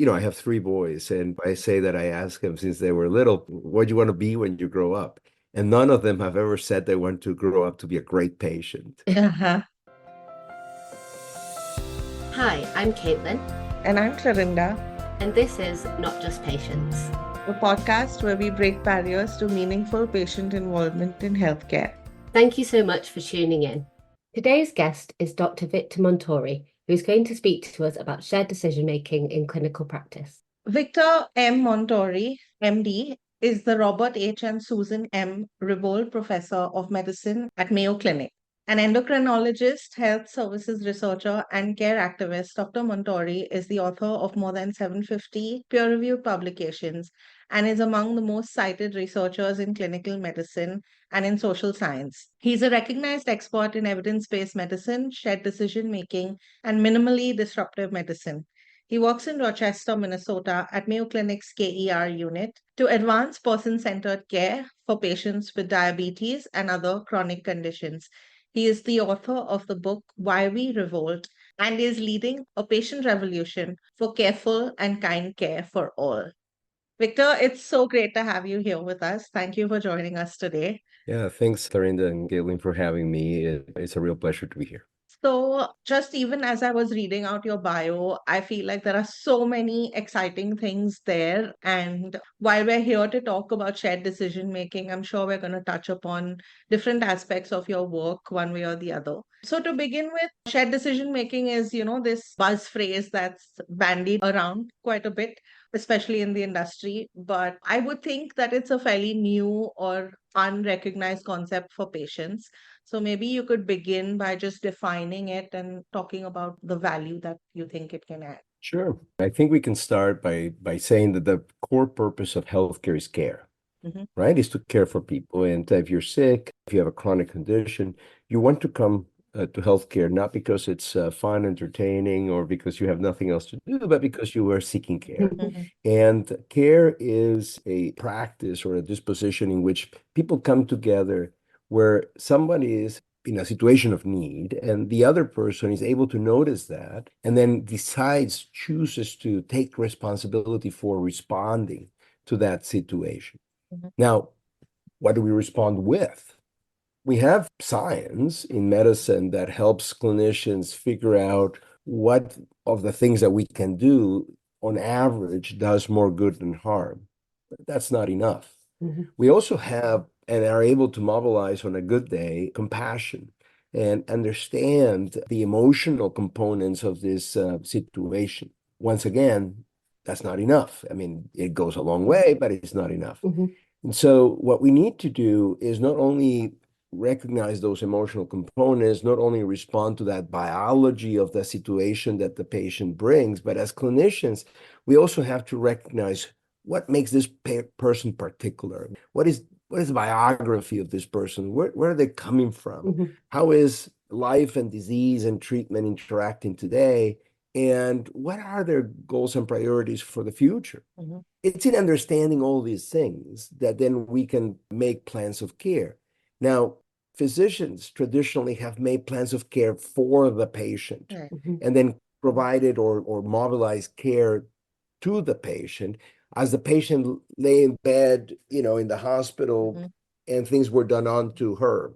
I have three boys, and I say that I ask them since they were little, what do you want to be when you grow up? And none of them have ever said they want to grow up to be a great patient. Uh-huh. Hi, I'm Caitlin, And I'm Clarinda, and this is Not Just Patients. a podcast where we break barriers to meaningful patient involvement in healthcare. Thank you so much for tuning in. Today's guest is Dr. Victor Montori, who is going to speak to us about shared decision-making in clinical practice. Victor M. Montori, MD, is the Robert H. and Susan M. Ribold Professor of Medicine at Mayo Clinic. An endocrinologist, health services researcher, and care activist, Dr. Montori is the author of more than 750 peer-reviewed publications and is among the most cited researchers in clinical medicine and in social science. He's a recognized expert in evidence-based medicine, shared decision-making, and minimally disruptive medicine. He works in Rochester, Minnesota at Mayo Clinic's KER unit to advance person-centered care for patients with diabetes and other chronic conditions. He is the author of the book Why We Revolt and is leading a patient revolution for careful and kind care for all. Victor, it's so great to have you here with us. Thank you for joining us today. Yeah, thanks, Clarinda and Caitlin, for having me. It's a real pleasure to be here. So, just even as I was reading out your bio, I feel like there are so many exciting things there. And while we're here to talk about shared decision making, I'm sure we're going to touch upon different aspects of your work, one way or the other. So, to begin with, shared decision making is, this buzz phrase that's bandied around quite a bit, especially in the industry. But I would think that it's a fairly new or unrecognized concept for patients. So maybe you could begin by just defining it and talking about the value that you think it can add. Sure. I think we can start by saying that the core purpose of healthcare is care, Mhm. right? Is to care for people. And if you're sick, if you have a chronic condition, you want to come to healthcare, not because it's fun, entertaining, or because you have nothing else to do, but because you are seeking care. Mhm. And care is a practice or a disposition in which people come together where somebody is in a situation of need and the other person is able to notice that and then chooses to take responsibility for responding to that situation. Mhm. Now, what do we respond with? We have science in medicine that helps clinicians figure out what of the things that we can do on average does more good than harm. But that's not enough. We also have and are able to mobilize on a good day compassion and understand the emotional components of this situation. Once again, that's not enough. I mean, it goes a long way, but it's not enough. And so, what we need to do is not only recognize those emotional components, not only respond to that biology of the situation that the patient brings, but as clinicians, we also have to recognize what makes this person particular. What is the biography of this person? Where are they coming from? How is life and disease and treatment interacting today? And what are their goals and priorities for the future? Mhm. It's in understanding all these things that then we can make plans of care. Now, physicians traditionally have made plans of care for the patient Right. and then provided or mobilized care to the patient as the patient lay in bed, in the hospital, Mhm. and things were done on to her.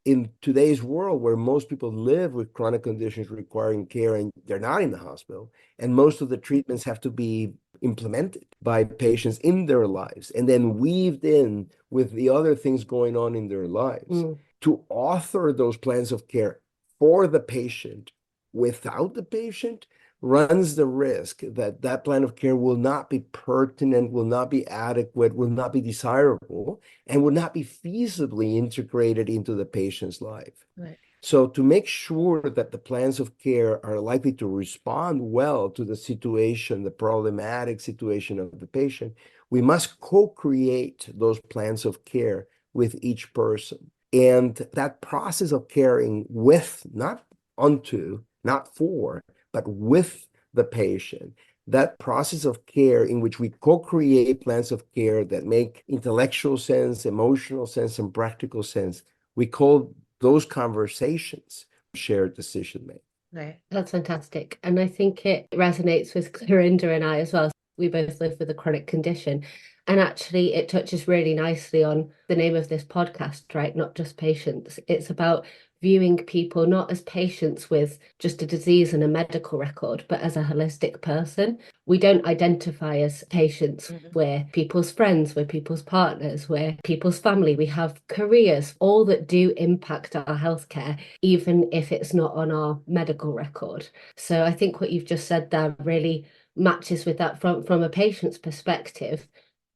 In today's world where most people live with chronic conditions requiring care and they're not in the hospital, and most of the treatments have to be implemented by patients in their lives and then weaved in with the other things going on in their lives, to author those plans of care for the patient without the patient runs the risk that that plan of care will not be pertinent, will not be adequate, will not be desirable, and will not be feasibly integrated into the patient's life. Right. So to make sure that the plans of care are likely to respond well to the situation, the problematic situation of the patient, we must co-create those plans of care with each person. And that process of caring with, not unto, not for, but with the patient, that process of care in which we co-create plans of care that make intellectual sense, emotional sense, and practical sense, we call those conversations shared decision making. Right. That's fantastic. And I think it resonates with Clarinda and I as well. We both live with a chronic condition. And actually, it touches really nicely on the name of this podcast, right? Not just patients. It's about viewing people not as patients with just a disease and a medical record, but as a holistic person. We don't identify as patients. We're people's friends, we're people's partners, we're people's family. We have careers, all that do impact our healthcare, even if it's not on our medical record. So I think what you've just said there really matches with that from a patient's perspective.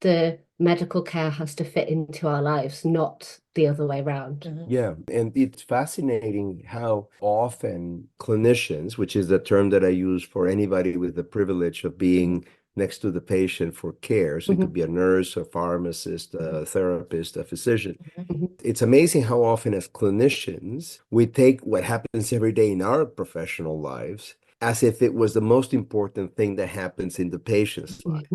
The medical care has to fit into our lives, not the other way around. Yeah, and it's fascinating how often clinicians, which is the term that I use for anybody with the privilege of being next to the patient for care, so it could be a nurse, a pharmacist, a therapist, a physician. It's amazing how often as clinicians, we take what happens every day in our professional lives as if it was the most important thing that happens in the patient's life.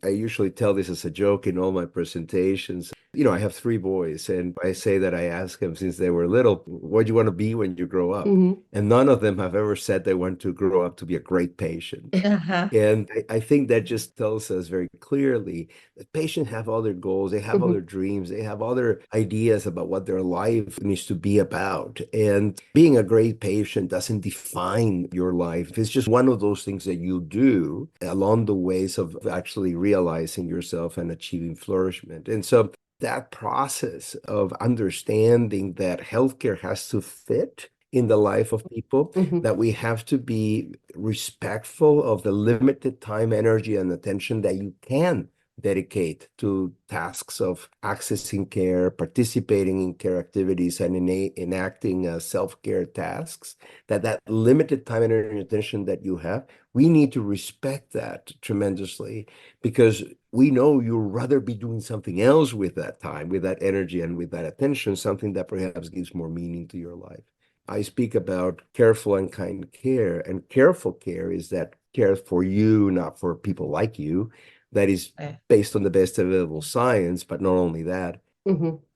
I usually tell this as a joke in all my presentations. I have 3 boys, and I say that I ask them since they were little, what do you want to be when you grow up? And none of them have ever said they want to grow up to be a great patient. And I think that just tells us very clearly that patients have other goals, they have other dreams, they have other ideas about what their life needs to be about. And being a great patient doesn't define your life. It's just one of those things that you do along the ways of actually realizing yourself and achieving flourishment. And so that process of understanding that healthcare has to fit in the life of people, that we have to be respectful of the limited time, energy, and attention that you can dedicate to tasks of accessing care, participating in care activities, and enacting self-care tasks, that limited time, energy, and attention that you have, we need to respect that tremendously, because we know you'd rather be doing something else with that time, with that energy, and with that attention, something that perhaps gives more meaning to your life. I speak about careful and kind care, and careful care is that care for you, not for people like you, that is based on the best available science, but not only that.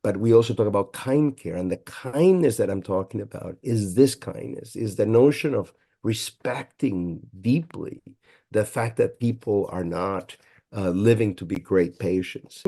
But we also talk about kind care, and the kindness that I'm talking about is this kindness, is the notion of respecting deeply the fact that people are not living to be great patients.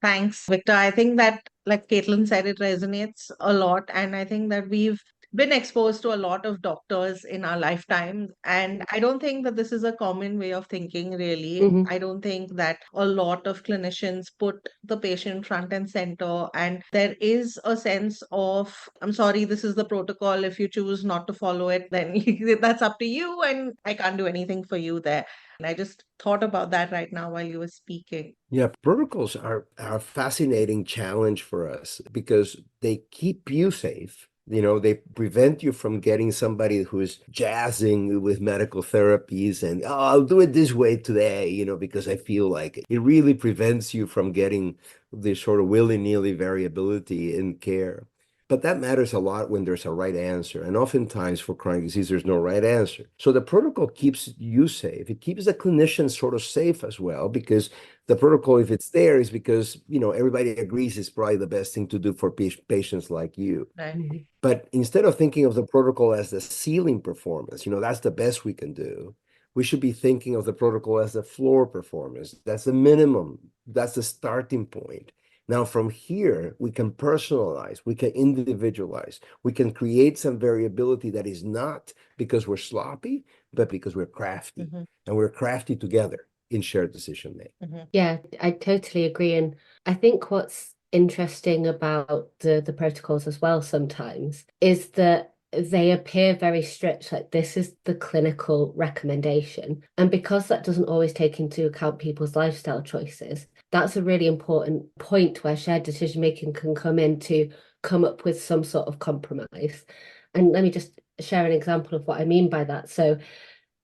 Thanks, Victor. I think that, like Caitlin said, it resonates a lot. And I think that we've been exposed to a lot of doctors in our lifetime. And I don't think that this is a common way of thinking, really. I don't think that a lot of clinicians put the patient front and center. And there is a sense of, I'm sorry, this is the protocol. If you choose not to follow it, then that's up to you. And I can't do anything for you there. And I just thought about that right now while you were speaking. Yeah, protocols are a fascinating challenge for us because they keep you safe. They prevent you from getting somebody who's jazzing with medical therapies and, oh, I'll do it this way today, because I feel like it. It really prevents you from getting this sort of willy-nilly variability in care. But that matters a lot when there's a right answer. And oftentimes for chronic disease, there's no right answer. So the protocol keeps you safe. It keeps the clinician sort of safe as well, because the protocol, if it's there, is because, everybody agrees it's probably the best thing to do for patients like you. Right. But instead of thinking of the protocol as the ceiling performance, that's the best we can do, we should be thinking of the protocol as the floor performance. That's the minimum. That's the starting point. Now, from here, we can personalize, we can individualize, we can create some variability that is not because we're sloppy, but because we're crafty. And we're crafty together in shared decision making. Yeah, I totally agree. And I think what's interesting about the protocols as well sometimes is that they appear very strict, like this is the clinical recommendation. And because that doesn't always take into account people's lifestyle choices, that's a really important point where shared decision making can come in to come up with some sort of compromise. And let me just share an example of what I mean by that. So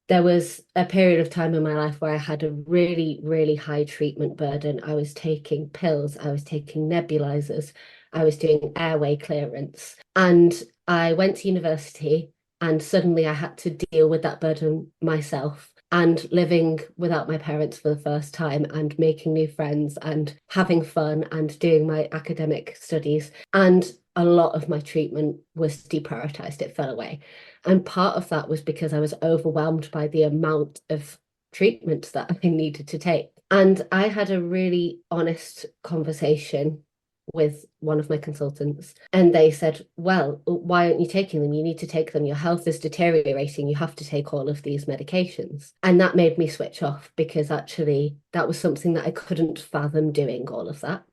there was a period of time in my life where I had a really, really high treatment burden. I was taking pills, I was taking nebulizers, I was doing airway clearance. And I went to university and suddenly I had to deal with that burden myself. and living without my parents for the first time and making new friends and having fun and doing my academic studies. And a lot of my treatment was deprioritized, it fell away. And part of that was because I was overwhelmed by the amount of treatment that I needed to take. And I had a really honest conversation with one of my consultants, and they said, well, why aren't you taking them? You need to take them. Your health is deteriorating. You have to take all of these medications. And that made me switch off, because actually that was something that I couldn't fathom doing, all of that.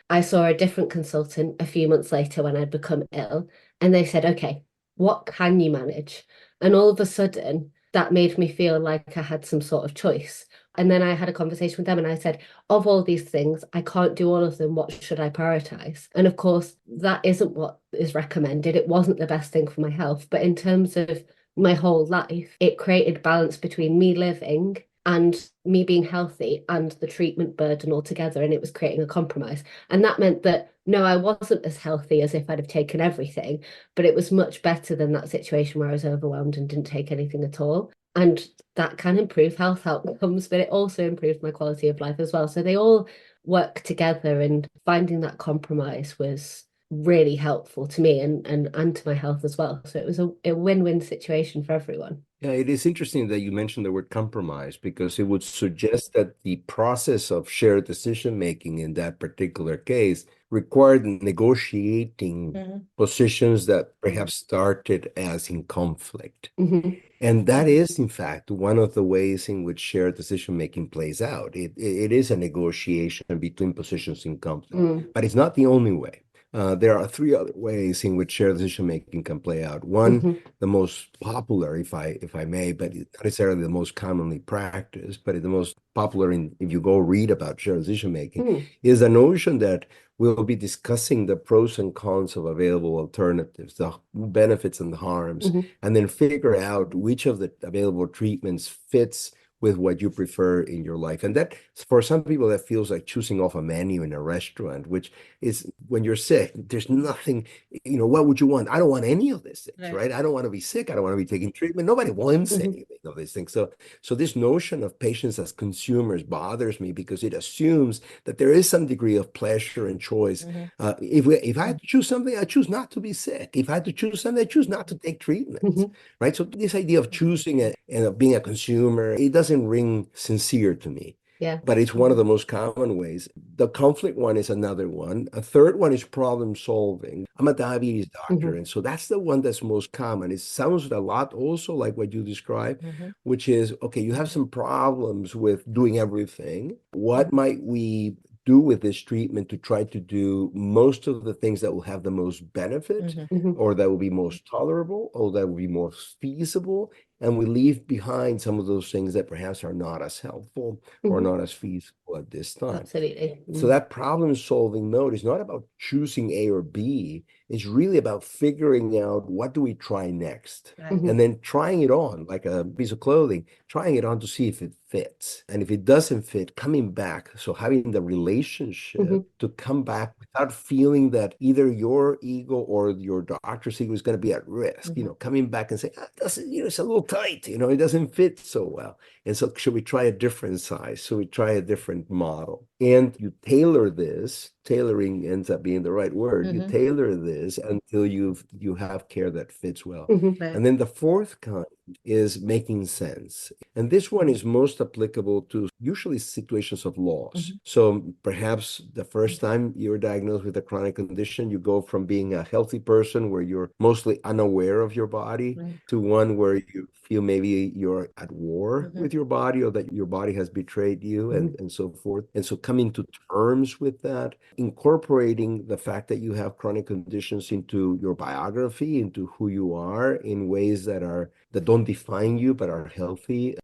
I saw a different consultant a few months later when I'd become ill, and they said, okay, what can you manage? And all of a sudden, that made me feel like I had some sort of choice. And then I had a conversation with them and I said, of all these things, I can't do all of them. What should I prioritize? And of course, that isn't what is recommended. It wasn't the best thing for my health. But in terms of my whole life, it created balance between me living and me being healthy and the treatment burden altogether. And it was creating a compromise. And that meant that, no, I wasn't as healthy as if I'd have taken everything, but it was much better than that situation where I was overwhelmed and didn't take anything at all. And that can improve health outcomes, but it also improves my quality of life as well. So they all work together, and finding that compromise was really helpful to me and to my health as well. So it was a win-win situation for everyone. Yeah, it is interesting that you mentioned the word compromise, because it would suggest that the process of shared decision making in that particular case required negotiating positions that perhaps started as in conflict. Mhm. And that is, in fact, one of the ways in which shared decision making plays out. It is a negotiation between positions in conflict, but it's not the only way. There are three other ways in which shared decision making can play out. One, the most popular, if I may, but not necessarily the most commonly practiced, but the most popular if you go read about shared decision making, is the notion that we'll be discussing the pros and cons of available alternatives, the benefits and the harms, and then figure out which of the available treatments fits with what you prefer in your life. And that, for some people, that feels like choosing off a menu in a restaurant, which is, when you're sick, there's nothing, what would you want? I don't want any of these things, right? I don't want to be sick. I don't want to be taking treatment. Nobody wants anything of these things. So this notion of patients as consumers bothers me, because it assumes that there is some degree of pleasure and choice. If I had to choose something, I choose not to be sick. If I had to choose something, I choose not to take treatments, right? So this idea of choosing and of being a consumer, it doesn't ring sincere to me. Yeah. But it's one of the most common ways. The conflict one is another one. A third one is problem solving. I'm a diabetes doctor, and so that's the one that's most common. It sounds a lot also like what you described, which is, okay, you have some problems with doing everything. What might we do with this treatment to try to do most of the things that will have the most benefit, or that will be most tolerable, or that will be most feasible, and we leave behind some of those things that perhaps are not as helpful or not as feasible at this time. Absolutely. So that problem-solving mode is not about choosing A or B. It's really about figuring out, what do we try next? And then trying it on like a piece of clothing, trying it on to see if it fits. And if it doesn't fit, coming back. So having the relationship to come back without feeling that either your ego or your doctor's ego is going to be at risk, coming back and say, it's a little tight, it doesn't fit so well. And so should we try a different size? Should we try a different model? And you tailor this, tailoring ends up being the right word. You tailor this until you have care that fits well. And then the fourth kind is making sense. And this one is most applicable to usually situations of loss. So perhaps the first time you're diagnosed with a chronic condition, you go from being a healthy person where you're mostly unaware of your body to one where you feel maybe you're at war with your body, or that your body has betrayed you, and so forth. And so coming to terms with that, incorporating the fact that you have chronic conditions into your biography, into who you are, in ways that don't define you but are healthy.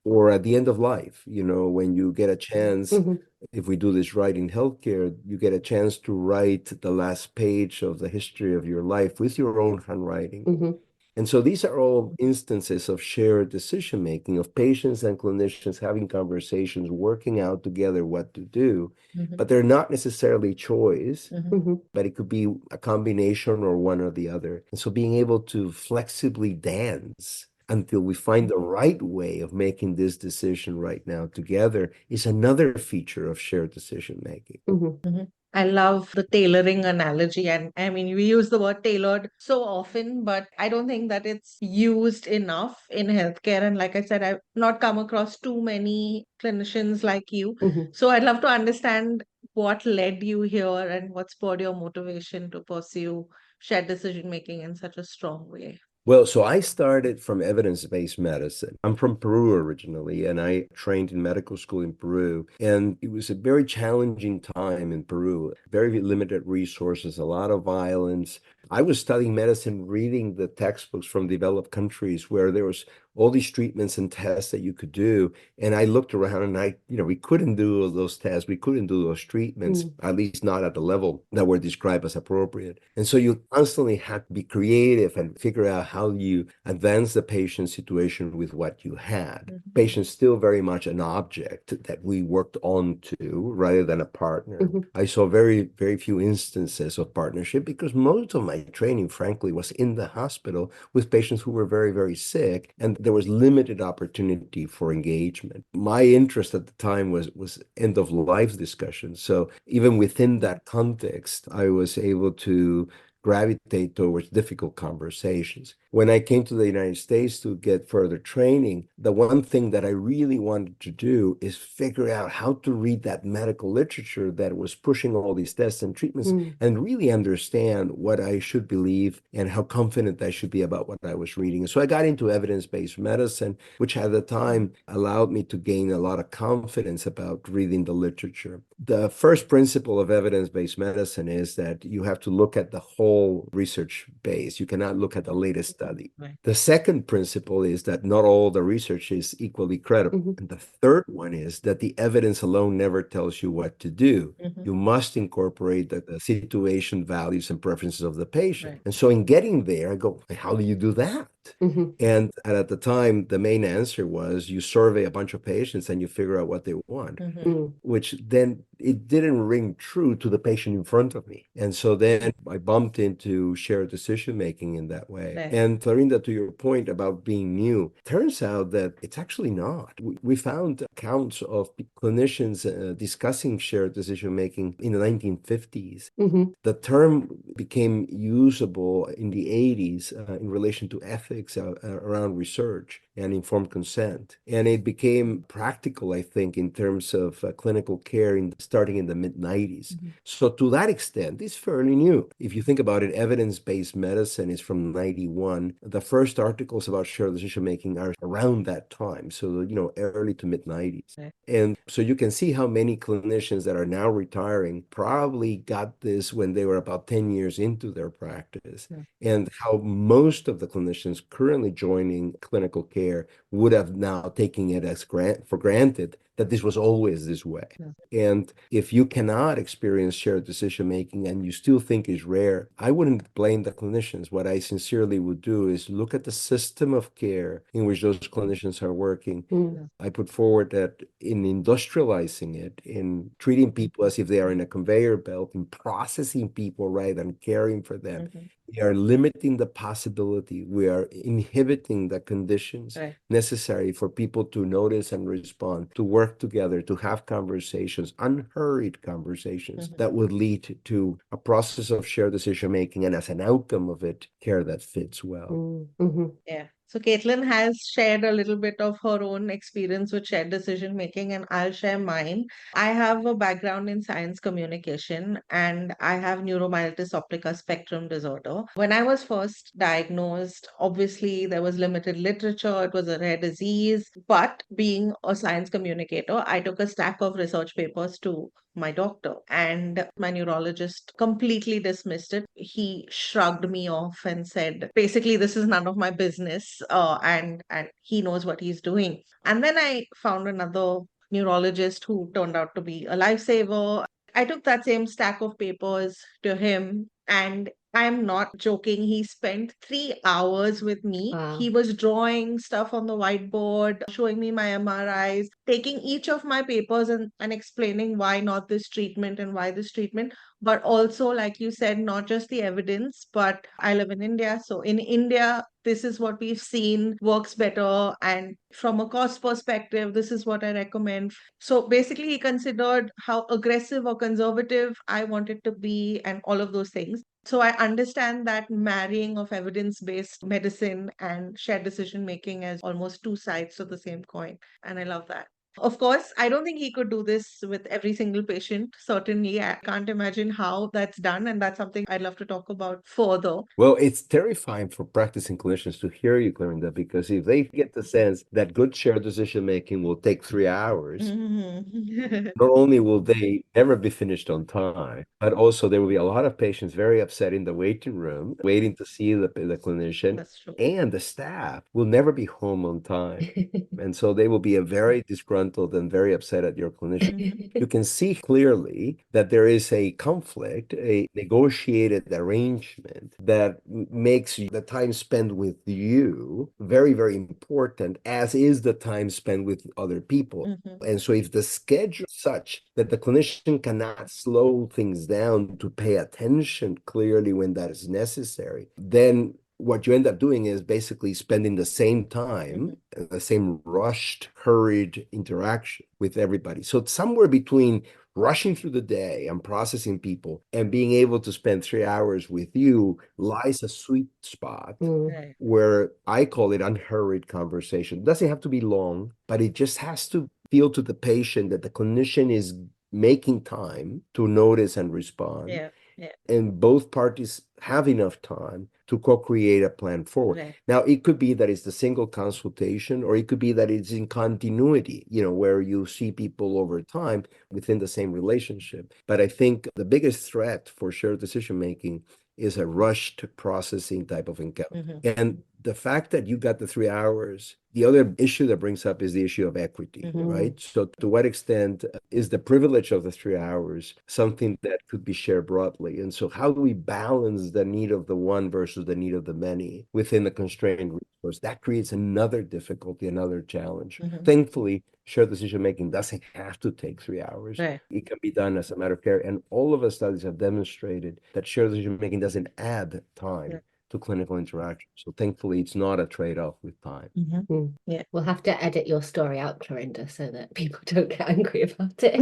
Or at the end of life, when you get a chance, if we do this right in healthcare, you get a chance to write the last page of the history of your life with your own handwriting. And so these are all instances of shared decision making, of patients and clinicians having conversations, working out together what to do, but they're not necessarily choice, but it could be a combination or one or the other. And so being able to flexibly dance until we find the right way of making this decision right now together is another feature of shared decision making. Mhm. I love the tailoring analogy. And I mean, we use the word tailored so often, but I don't think that it's used enough in healthcare. And like I said, I've not come across too many clinicians like you. So I'd love to understand what led you here and what spurred your motivation to pursue shared decision making in such a strong way. Well, so I started from evidence-based medicine. I'm from Peru originally, and I trained in medical school in Peru. And it was a very challenging time in Peru, very limited resources, a lot of violence. I was studying medicine, reading the textbooks from developed countries where there was all these treatments and tests that you could do. And I looked around and we couldn't do those tests. We couldn't do those treatments, at least not at the level that were described as appropriate. And so you constantly had to be creative and figure out how you advance the patient's situation with what you had. Patient's still very much an object that we worked on to rather than a partner. I saw very, very few instances of partnership because most of my training, frankly, was in the hospital with patients who were very, very sick. And there was limited opportunity for engagement. My interest at the time was end of life discussions. So even within that context, I was able to gravitate towards difficult conversations. When I came to the United States to get further training, the one thing that I really wanted to do is figure out how to read that medical literature that was pushing all these tests and treatments and really understand what I should believe and how confident I should be about what I was reading. So I got into evidence-based medicine, which at the time allowed me to gain a lot of confidence about reading the literature. The first principle of evidence-based medicine is that you have to look at the whole research base. You cannot look at the latest study. Right. The second principle is that not all the research is equally credible. And the third one is that the evidence alone never tells you what to do. You must incorporate the situation, values, and preferences of the patient. Right. And so in getting there, I go, how do you do that? And at the time, the main answer was you survey a bunch of patients and you figure out what they want, which then it didn't ring true to the patient in front of me. And so then I bumped into shared decision making in that way. Right. And Clarinda, to your point about being new, turns out that it's actually not. We found accounts of clinicians discussing shared decision making in the 1950s. The term became usable in the 80s in relation to ethics around research and informed consent. And it became practical, I think, in terms of clinical care starting in the mid-90s. So to that extent, it's fairly new. If you think about it, evidence-based medicine is from 91. The first articles about shared decision-making are around that time. So, early to mid-90s. Right. And so you can see how many clinicians that are now retiring probably got this when they were about 10 years into their practice. And how most of the clinicians currently joining clinical care would have now taken it as for granted that this was always this way. And if you cannot experience shared decision making and you still think is rare, I wouldn't blame the clinicians. What I sincerely would do is look at the system of care in which those clinicians are working. I put forward that in industrializing it, in treating people as if they are in a conveyor belt, in processing people rather than caring for them, we are limiting the possibility. We are inhibiting the conditions necessary for people to notice and respond, to work together, to have conversations, unhurried conversations that would lead to a process of shared decision making, and as an outcome of it, care that fits well. Yeah. So Caitlin has shared a little bit of her own experience with shared decision making, and I'll share mine. I have a background in science communication and I have neuromyelitis optica spectrum disorder. When I was first diagnosed, obviously there was limited literature, it was a rare disease, but being a science communicator, I took a stack of research papers to my doctor, and my neurologist completely dismissed it. He shrugged me off and said, basically, this is none of my business, and he knows what he's doing. And then I found another neurologist who turned out to be a lifesaver. I took that same stack of papers to him, and I'm not joking. He spent 3 hours with me. Wow. He was drawing stuff on the whiteboard, showing me my MRIs, taking each of my papers and explaining why not this treatment and why this treatment. But also, like you said, not just the evidence, but I live in India. So in India, this is what we've seen works better. And from a cost perspective, this is what I recommend. So basically, he considered how aggressive or conservative I wanted to be and all of those things. So I understand that marrying of evidence-based medicine and shared decision making as almost two sides of the same coin. And I love that. Of course, I don't think he could do this with every single patient. Certainly, I can't imagine how that's done. And that's something I'd love to talk about further. Well, it's terrifying for practicing clinicians to hear you, Clarinda, because if they get the sense that good shared decision making will take 3 hours, Mhm. not only will they never be finished on time, but also there will be a lot of patients very upset in the waiting room, waiting to see the clinician, That's true. and the staff will never be home on time. And so they will be very disgruntled and very upset at your clinician. You can see clearly that there is a conflict, a negotiated arrangement that makes the time spent with you very, very important, as is the time spent with other people. Mhm. And so if the schedule is such that the clinician cannot slow things down to pay attention clearly when that is necessary, then what you end up doing is basically spending the same time, the same rushed, hurried interaction with everybody. So it's somewhere between rushing through the day and processing people and being able to spend 3 hours with you lies a sweet spot Right. where I call it unhurried conversation. It doesn't have to be long, but it just has to feel to the patient that the clinician is making time to notice and respond. Yeah. Yeah. And both parties have enough time to co-create a plan forward. Right. Now, it could be that it's the single consultation, or it could be that it's in continuity, where you see people over time within the same relationship. But I think the biggest threat for shared decision making is a rushed processing type of encounter. Mhm. And the fact that you got the 3 hours, the other issue that brings up is the issue of equity, right? So to what extent is the privilege of the 3 hours something that could be shared broadly? And so how do we balance the need of the one versus the need of the many within the constrained resource? That creates another difficulty, another challenge. Mhm. Thankfully, shared decision making doesn't have to take 3 hours. Right. It can be done as a matter of care. And all of the studies have demonstrated that shared decision making doesn't add time Right. to clinical interaction. So thankfully, it's not a trade-off with time. Mhm. Yeah. We'll have to edit your story out, Clarinda, so that people don't get angry about it.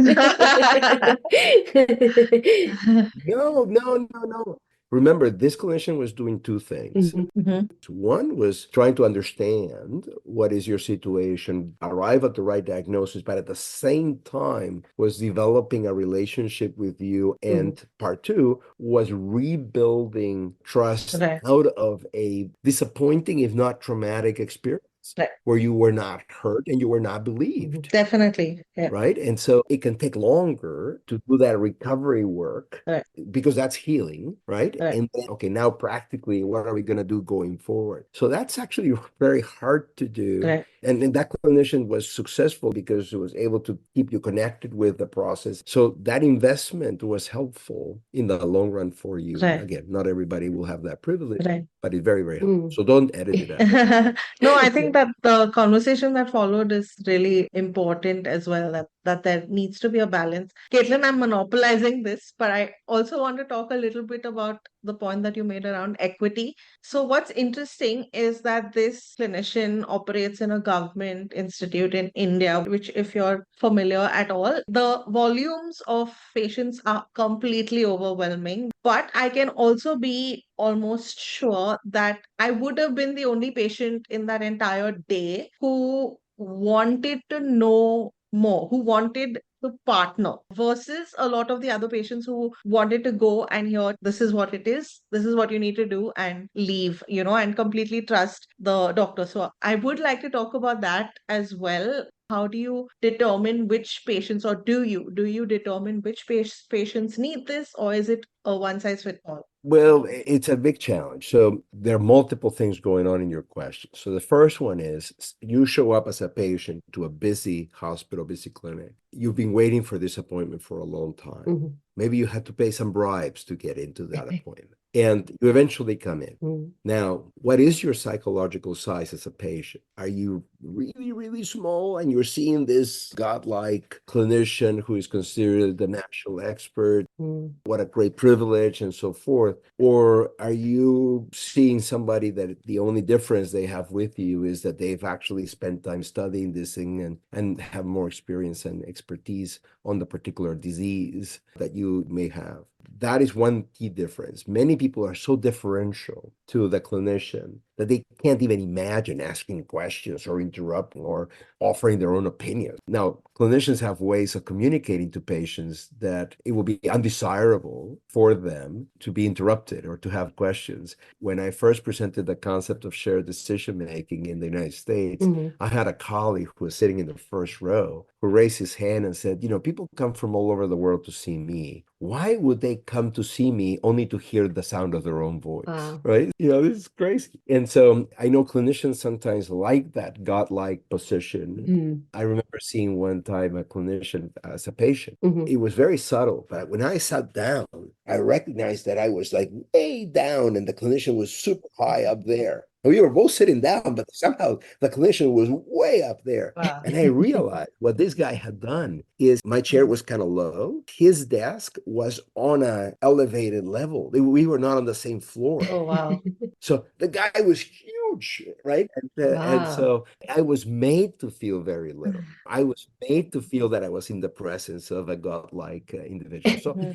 No. Remember, this clinician was doing two things. Mhm. One was trying to understand what is your situation, arrive at the right diagnosis, but at the same time was developing a relationship with you. And part two was rebuilding trust Right. out of a disappointing, if not traumatic experience. Right. Where you were not heard and you were not believed. Definitely. Yeah. Right. And so it can take longer to do that recovery work Right. because that's healing. Right. Right. And then, okay, now practically, what are we going to do going forward? So that's actually very hard to do. Right. And that clinician was successful because it was able to keep you connected with the process. So that investment was helpful in the long run for you. Right. Again, not everybody will have that privilege, Right. but it's very, very helpful. So don't edit it out. No, I think that the conversation that followed is really important as well, that there needs to be a balance. Caitlin, I'm monopolizing this, but I also want to talk a little bit about the point that you made around equity. So what's interesting is that this clinician operates in a government institute in India, which, if you're familiar at all, the volumes of patients are completely overwhelming. But I can also be almost sure that I would have been the only patient in that entire day who wanted to know more, who wanted to partner, versus a lot of the other patients who wanted to go and hear, this is what it is, this is what you need to do, and leave, and completely trust the doctor. So I would like to talk about that as well. How do you determine which patients, or do you determine which patients need this, or is it a one size fits all? Well, it's a big challenge. So there are multiple things going on in your question. So the first one is you show up as a patient to a busy hospital, busy clinic. You've been waiting for this appointment for a long time. Maybe you had to pay some bribes to get into that appointment. and you eventually come in. Mm. Now, what is your psychological size as a patient? Are you really, really small and you're seeing this godlike clinician who is considered the national expert? Mm. What a great privilege and so forth. Or are you seeing somebody that the only difference they have with you is that they've actually spent time studying this thing and have more experience and expertise on the particular disease that you may have? That is one key difference. Many people are so differential to the clinician that they can't even imagine asking questions or interrupting or offering their own opinion. Now, clinicians have ways of communicating to patients that it will be undesirable for them to be interrupted or to have questions. When I first presented the concept of shared decision making in the United States, Mhm. I had a colleague who was sitting in the first row who raised his hand and said, people come from all over the world to see me. Why would they come to see me only to hear the sound of their own voice? Wow. Right? This is crazy. And so I know clinicians sometimes like that godlike position. Mm. I remember seeing one time a clinician as a patient. Mhm. It was very subtle, but when I sat down, I recognized that I was like way down and the clinician was super high up there. We were both sitting down, but somehow the clinician was way up there. Wow. And I realized what this guy had done is my chair was kind of low. His desk was on an elevated level. We were not on the same floor. Oh, wow. So the guy was huge, right? And Wow. so I was made to feel very little. I was made to feel that I was in the presence of a godlike individual. So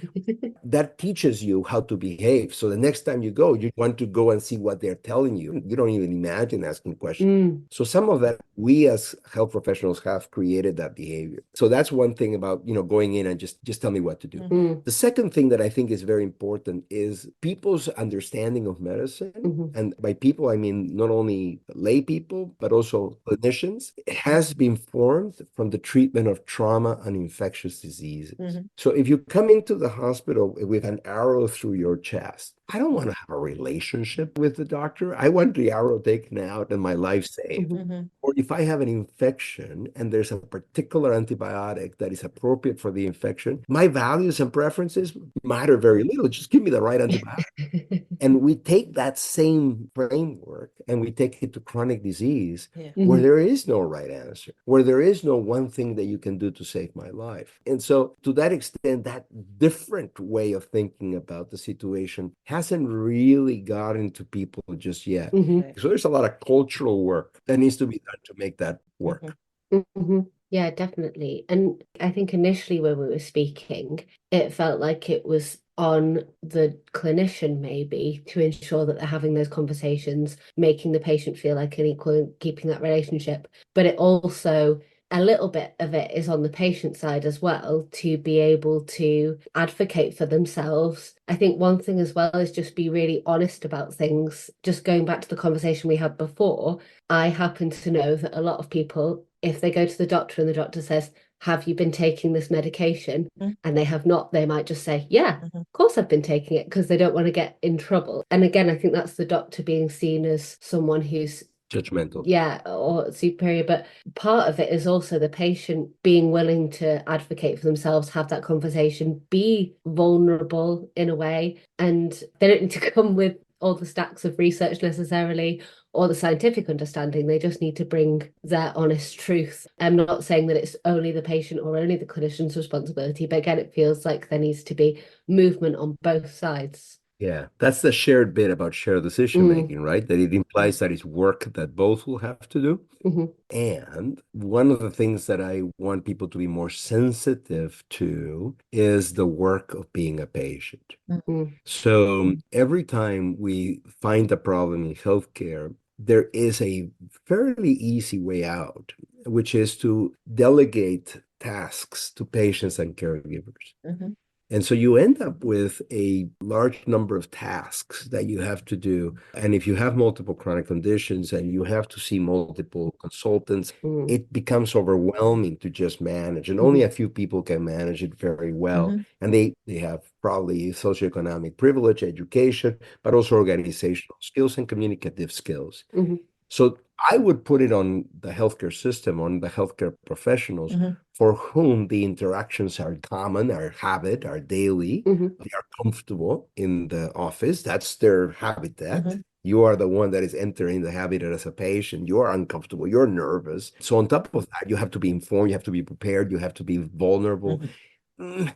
that teaches you how to behave. So the next time you go, you want to go and see what they're telling you. You don't even imagine asking questions. Mm. So some of that we as health professionals have created that behavior. So that's one thing about, going in and just tell me what to do. Mm. The second thing that I think is very important is people's understanding of medicine. Mhm. And by people, I mean not only lay people, but also clinicians. It has been formed from the treatment of trauma and infectious diseases. Mhm. So if you come into the hospital with an arrow through your chest, I don't want to have a relationship with the doctor. I want the arrow taken out and my life saved. Mhm. Mhm. Or if I have an infection and there's a particular antibiotic that is appropriate for the infection, my values and preferences matter very little. Just give me the right antibiotic. And we take that same framework and we take it to chronic disease Yeah. where Mhm. there is no right answer, where there is no one thing that you can do to save my life. And so to that extent, that different way of thinking about the situation hasn't really gotten to people just yet. Mhm. Right. So there's a lot of cultural work that needs to be done to make that work. Mhm. Mhm. Yeah, definitely. And I think initially when we were speaking, it felt like it was on the clinician maybe to ensure that they're having those conversations, making the patient feel like an equal and keeping that relationship. But it also, a little bit of it is on the patient side as well to be able to advocate for themselves. I think one thing as well is just be really honest about things. Just going back to the conversation we had before, I happen to know that a lot of people, if they go to the doctor and the doctor says, have you been taking this medication? Mhm. And they have not, they might just say, yeah, Mhm. of course I've been taking it, because they don't want to get in trouble. And again, I think that's the doctor being seen as someone who's, Judgmental. yeah, or superior. But part of it is also the patient being willing to advocate for themselves, have that conversation, be vulnerable in a way. And they don't need to come with all the stacks of research necessarily or the scientific understanding. They just need to bring their honest truth. I'm not saying that it's only the patient or only the clinician's responsibility, but again, it feels like there needs to be movement on both sides. Yeah, that's the shared bit about shared decision making, right? That it implies that it's work that both will have to do. Mhm. And one of the things that I want people to be more sensitive to is the work of being a patient. Mm. So every time we find a problem in healthcare, there is a fairly easy way out, which is to delegate tasks to patients and caregivers. Mhm. And so you end up with a large number of tasks that you have to do. And if you have multiple chronic conditions and you have to see multiple consultants, Mm. it becomes overwhelming to just manage. And only a few people can manage it very well. Mhm. And they have probably socioeconomic privilege, education, but also organizational skills and communicative skills. Mhm. So I would put it on the healthcare system, on the healthcare professionals Mm-hmm. for whom the interactions are common, are habit, are daily. Mm-hmm. They are comfortable in the office. That's their habitat. Mm-hmm. You are the one that is entering the habitat as a patient. You are uncomfortable. You're nervous. So on top of that, you have to be informed. You have to be prepared. You have to be vulnerable. Mm,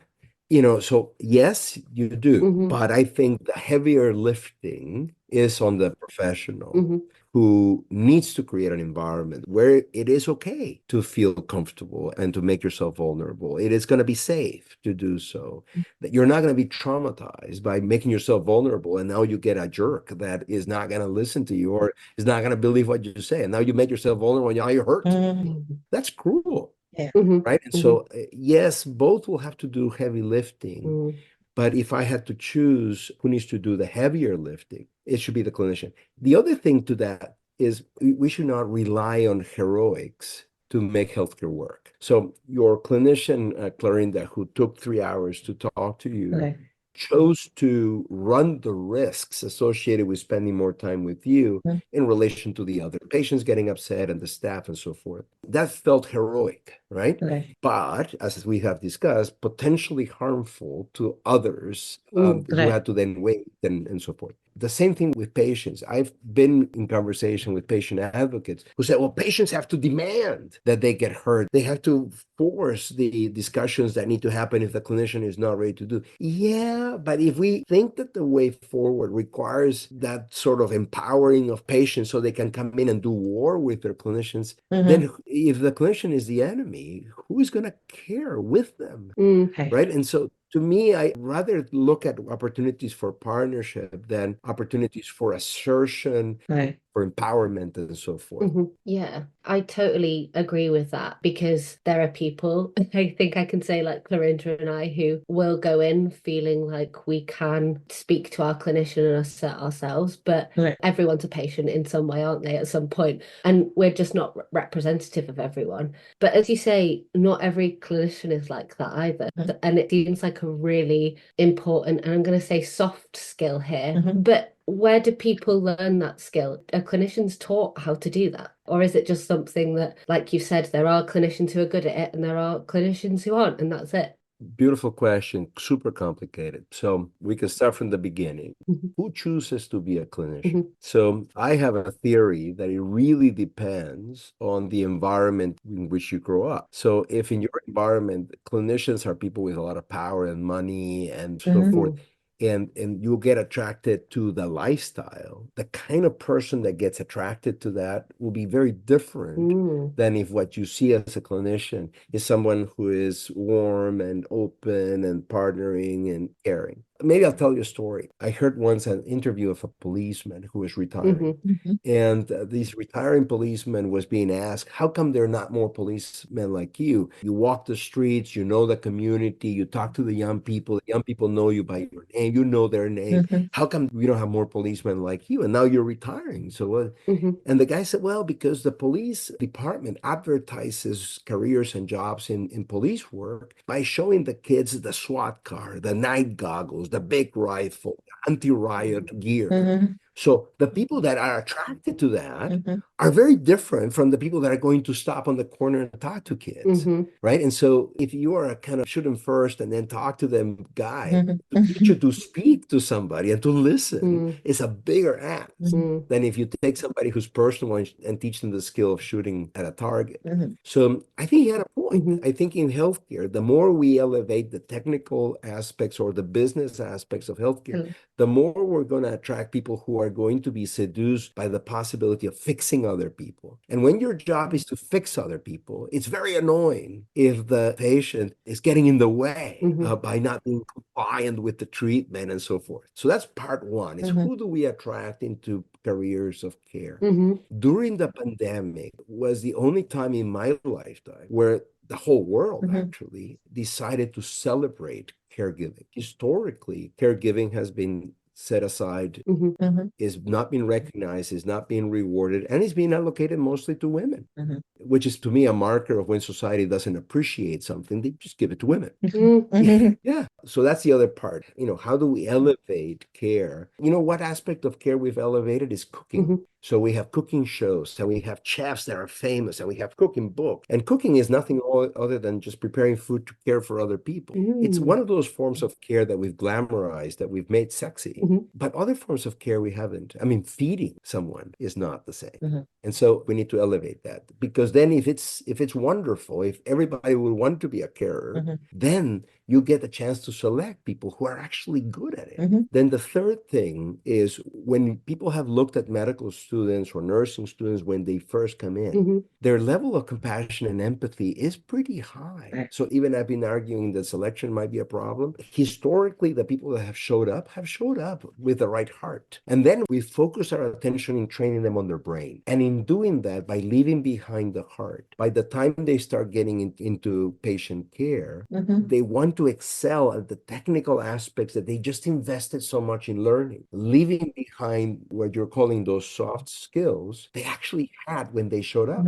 so yes, you do. Mm-hmm. But I think the heavier lifting is on the professional Mm-hmm. who needs to create an environment where it is okay to feel comfortable and to make yourself vulnerable. It is going to be safe to do so. That you're not going to be traumatized by making yourself vulnerable, and now you get a jerk that is not going to listen to you or is not going to believe what you say. And now you make yourself vulnerable and now you're hurt. Mm-hmm. That's cruel. Yeah. Mm-hmm. Right. And so, yes, both will have to do heavy lifting. Mm-hmm. But if I had to choose who needs to do the heavier lifting, it should be the clinician. The other thing to that is we should not rely on heroics to make healthcare work. So your clinician, Clarinda, who took 3 hours to talk to you, Right. chose to run the risks associated with spending more time with you Mm-hmm. in relation to the other patients getting upset and the staff and so forth. That felt heroic, right? Right. But as we have discussed, potentially harmful to others who Right. had to then wait and so forth. The same thing with patients. I've been in conversation with patient advocates who say, well, patients have to demand that they get heard. They have to force the discussions that need to happen if the clinician is not ready to do. Yeah, but if we think that the way forward requires that sort of empowering of patients so they can come in and do war with their clinicians, Mm-hmm. then if the clinician is the enemy, who is going to care with them? Right. Right. And so to me, I rather look at opportunities for partnership than opportunities for assertion, Right. for empowerment, and so forth. Mm-hmm. Yeah, I totally agree with that because there are people, I think I can say like Clarinda and I, who will go in feeling like we can speak to our clinician and assert ourselves, but Right. everyone's a patient in some way, aren't they, at some point? And we're just not representative of everyone. But as you say, not every clinician is like that either. Mm-hmm. And it seems like a really important, and I'm going to say soft skill here, Mm-hmm. but where do people learn that skill? Are clinicians taught how to do that? Or is it just something that, like you said, there are clinicians who are good at it and there are clinicians who aren't, and that's it? Beautiful question, super complicated. So we can start from the beginning. Mm-hmm. Who chooses to be a clinician? Mm-hmm. So I have a theory that it really depends on the environment in which you grow up. So if in your environment, clinicians are people with a lot of power and money and so Mm-hmm. forth, and you'll get attracted to the lifestyle, the kind of person that gets attracted to that will be very different Mm. than if what you see as a clinician is someone who is warm and open and partnering and caring. Maybe I'll tell you a story. I heard once an interview of a policeman who was retiring. Mm-hmm. Mm-hmm. And this retiring policeman was being asked, how come there are not more policemen like you? You walk the streets, you know the community, you talk to the young people know you by your name, you know their name. Mm-hmm. How come we don't have more policemen like you? And now you're retiring. So, Mm-hmm. and the guy said, well, because the police department advertises careers and jobs in police work by showing the kids the SWAT car, the night goggles, the big rifle, anti-riot gear. Mm-hmm. So the people that are attracted to that Mm-hmm. are very different from the people that are going to stop on the corner and talk to kids, Mm-hmm. right? And so if you are a kind of shoot them first and then talk to them guy, to teach Mm-hmm. you to speak to somebody and to listen Mm. is a bigger act Mm. than if you take somebody who's personal and teach them the skill of shooting at a target. Mm-hmm. So I think he had a point. Mm-hmm. I think in healthcare, the more we elevate the technical aspects or the business aspects of healthcare, the more we're going to attract people who are going to be seduced by the possibility of fixing other people. And when your job is to fix other people, it's very annoying if the patient is getting in the way Mm-hmm. by not being compliant with the treatment and so forth. So that's part one, is Mm-hmm. who do we attract into careers of care? Mm-hmm. During the pandemic was the only time in my lifetime where the whole world Mm-hmm. actually decided to celebrate caregiving. Historically, caregiving has been set aside, Mm-hmm. Mm-hmm. is not being recognized, is not being rewarded, and is being allocated mostly to women, Mm-hmm. which is to me a marker of when society doesn't appreciate something, they just give it to women. Mm-hmm. Yeah. So that's the other part. How do we elevate care? What aspect of care we've elevated is cooking. Mm-hmm. So we have cooking shows, and we have chefs that are famous, and we have cooking books. And cooking is nothing other than just preparing food to care for other people. It's one of those forms of care that we've glamorized, that we've made sexy. But other forms of care we haven't. I mean, feeding someone is not the same. And so we need to elevate that, because then if it's wonderful, if everybody will want to be a carer, then you get a chance to select people who are actually good at it. Then the third thing is, when people have looked at medical students or nursing students when they first come in, their level of compassion and empathy is pretty high. So even I've been arguing that selection might be a problem. Historically, the people that have showed up with the right heart. And then we focus our attention in training them on their brain. And in doing that, by leaving behind the heart, by the time they start getting into patient care, they want to excel at the technical aspects that they just invested so much in learning, leaving behind what you're calling those soft skills they actually had when they showed up,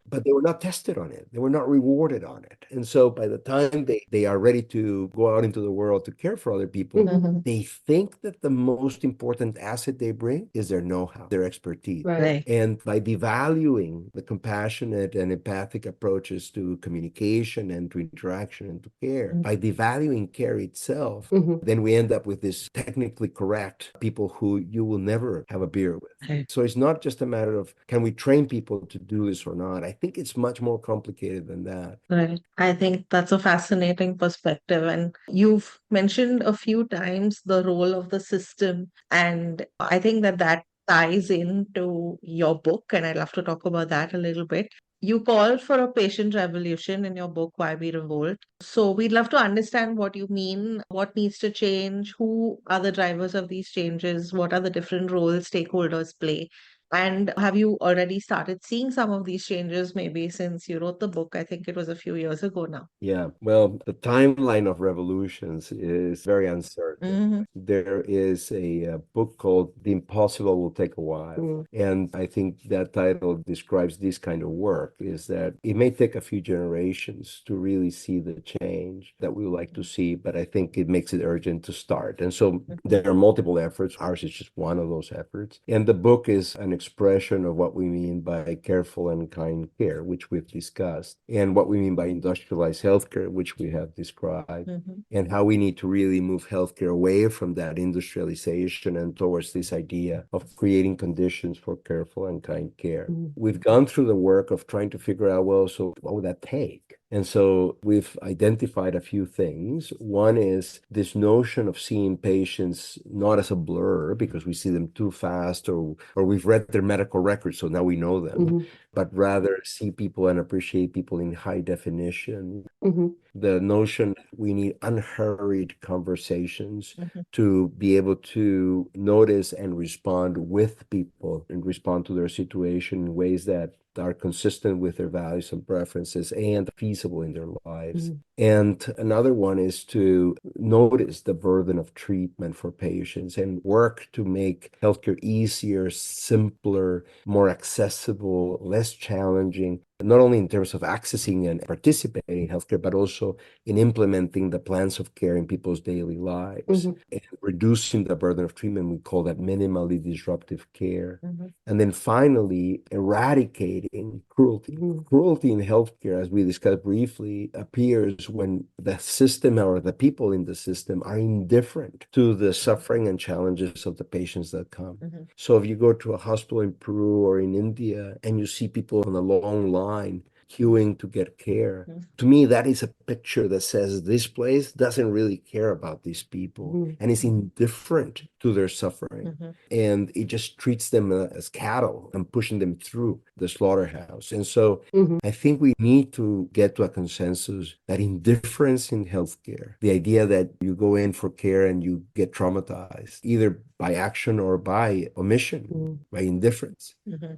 but they were not tested on it. They were not rewarded on it. And so by the time they are ready to go out into the world to care for other people, they think that the most important asset they bring is their know-how, their expertise. Right. And by devaluing the compassionate and empathic approaches to communication and to interaction and to care, by devaluing care itself, then we end up with this technically correct people who you will never have a beer with. So it's not just a matter of, can we train people to do this or not? I think it's much more complicated than that. Right. I think that's a fascinating perspective. And you've mentioned a few times the role of the system. And I think that ties into your book. And I'd love to talk about that a little bit. You called for a patient revolution in your book, Why We Revolt. So we'd love to understand what you mean, what needs to change, who are the drivers of these changes, what are the different roles stakeholders play. And have you already started seeing some of these changes, maybe since you wrote the book? I think it was a few years ago now. Yeah, well, the timeline of revolutions is very uncertain. There is a book called The Impossible Will Take a While. And I think that title describes this kind of work, is that it may take a few generations to really see the change that we would like to see, but I think it makes it urgent to start. And so there are multiple efforts. Ours is just one of those efforts. And the book is an expression of what we mean by careful and kind care, which we've discussed, and what we mean by industrialized healthcare, which we have described, and how we need to really move healthcare away from that industrialization and towards this idea of creating conditions for careful and kind care. We've gone through the work of trying to figure out, well, so what would that take? And so we've identified a few things. One is this notion of seeing patients not as a blur because we see them too fast, or we've read their medical records, so now we know them, but rather see people and appreciate people in high definition. The notion we need unhurried conversations to be able to notice and respond with people and respond to their situation in ways that are consistent with their values and preferences and feasible in their lives. And another one is to notice the burden of treatment for patients and work to make healthcare easier, simpler, more accessible, less challenging, not only in terms of accessing and participating in healthcare, but also in implementing the plans of care in people's daily lives and reducing the burden of treatment. We call that minimally disruptive care. And then finally, eradicating cruelty. Cruelty in healthcare, as we discussed briefly, appears when the system or the people in the system are indifferent to the suffering and challenges of the patients that come. So if you go to a hospital in Peru or in India and you see people on a long line queuing to get care, to me, that is a picture that says this place doesn't really care about these people and is indifferent to their suffering. And it just treats them as cattle and pushing them through the slaughterhouse. And so I think we need to get to a consensus that indifference in healthcare, the idea that you go in for care and you get traumatized, either by action or by omission, by indifference,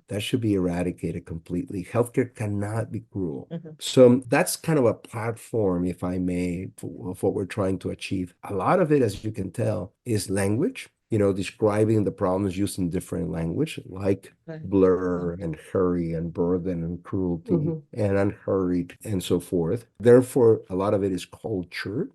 that should be eradicated completely. Healthcare cannot be cruel. So that's kind of a platform, if I may, of what we're trying to achieve. A lot of it, as you can tell, is language. describing the problems using different language, like Right. blur and hurry and burden and cruelty Mhm. and unhurried and so forth. Therefore, a lot of it is culture